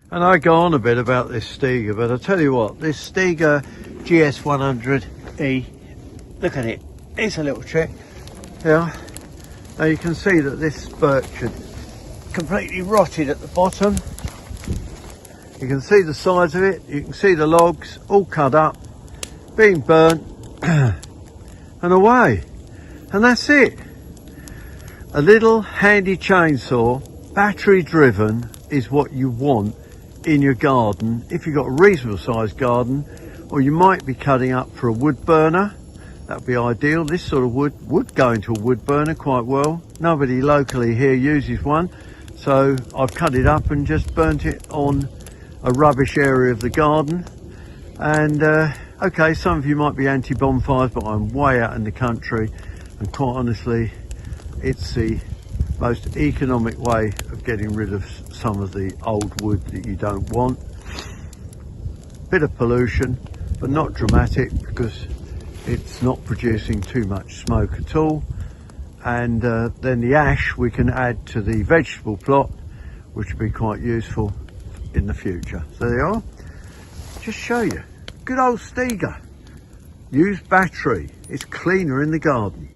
And I go on a bit about this Stiga, but I tell you what, this Stiga GS100E, look at it, it's a little trick. Yeah. Now you can see that this birch had completely rotted at the bottom. You can see the sides of it, you can see the logs all cut up, being burnt and away. And that's it. A little handy chainsaw, battery driven, is what you want in your garden if you've got a reasonable sized garden, or you might be cutting up for a wood burner. That'd be ideal. This sort of wood would go into a wood burner quite well. Nobody locally here uses one, so I've cut it up and just burnt it on a rubbish area of the garden. And okay, some of you might be anti-bonfires, but I'm way out in the country, and quite honestly it's the most economic way of getting rid of some of the old wood that you don't want. Bit of pollution, but not dramatic, because it's not producing too much smoke at all. And then the ash we can add to the vegetable plot, which would be quite useful in the future. So there you are. Just show you, good old Stiga. Use battery, it's cleaner in the garden.